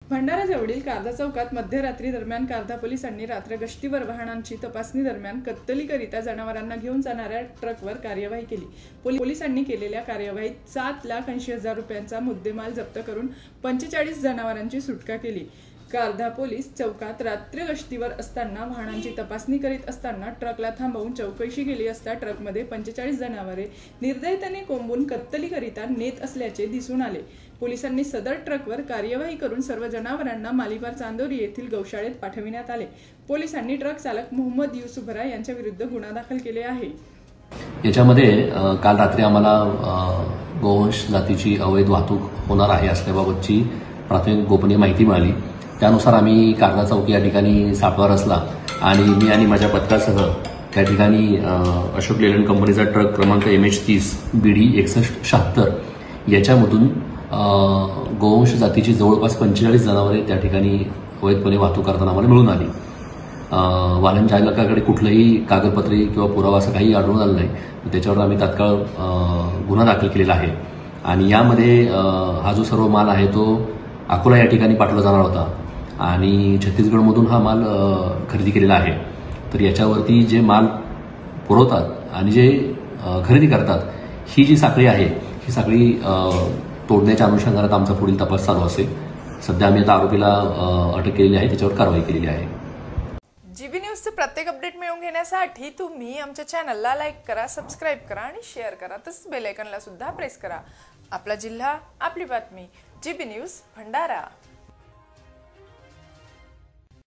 भंडारा जवळील कारधा चौकात मध्यरात्री दरम्यान कारधा पोलिसांनी रात्र गश्तीवर वाहनांची तपासणी दरम्यान कत्तलीकरिता जनावरांना घेऊन जाणाऱ्या ट्रकवर कार्यवाही केली। पोलिसांनी केलेल्या कार्यवाहीत 7,80,000 रुपयांचा मुद्देमाल जप्त करून 45 जनावरांची सुटका केली। कारधा पोलीस चौकात रात्र गश्तीवर असताना वाहनांची तपासणी करीत असताना ट्रकला थांबवून चौकशी केली असता ट्रकमध्ये 45 जनावरे निर्दयतेने कोंबून कत्तलीकरिता नेत असल्याचे दिसून आले। पोलिसांनी सदर ट्रकवर कार्यवाही करून सर्व जनावरांना मालिबार चांदोरी येथील गौशाळेत पाठविण्यात आले। पोलिसांनी ट्रक चालक मोहम्मद युसुफरा यांच्या विरुद्ध गुन्हा दाखल केले आहे। याच्यामध्ये काल रात्री आम्हाला गोवंश जातीची अवैध वाहतूक होणार आहे असल्याबाबतची प्राथमिक गोपनीय माहिती मिळाली। त्यानुसार आम्ही कारधा चौक या ठिकाणी सापळा रचला आणि मी आणि माझ्या पथकासह त्या ठिकाणी अशोक लेलंड कंपनीचा ट्रक क्रमांक MH30 BD 6176 याच्यामधून गोवंश जातीची जवळपास 45 जनावरे त्या ठिकाणी अवैधपणे वाहतूक करताना आम्हाला मिळून आली। वाहन चालकाकडे कुठलंही कागदपत्रे किंवा पुरावा असं काही आढळून आलं नाही। त्याच्यावर आम्ही तात्काळ गुन्हा दाखल केलेला आहे आणि यामध्ये हा जो सर्व माल आहे तो अकोला या ठिकाणी पाठवला जाणार होता आणि छत्तीसगडमधून हा माल खरेदी केलेला आहे। तर याच्यावरती जे माल पुरवतात आणि जे खरेदी करतात ही जी साखळी आहे ही साखळी तोडण्याच्या अनुषंगाने आमचा पुढील तपास चालू असेल। सध्या आम्ही आता आरोपीला अटक केलेली आहे, त्याच्यावर कारवाई केलेली आहे। जीबी न्यूजचे प्रत्येक अपडेट मिळवून घेण्यासाठी तुम्ही आमच्या चॅनलला लाईक करा, सबस्क्राइब करा आणि शेअर करा, तसंच बेल आयकॉनला सुद्धा प्रेस करा। आपला जिल्हा, आपली बातमी, जीबी न्यूज भंडारा।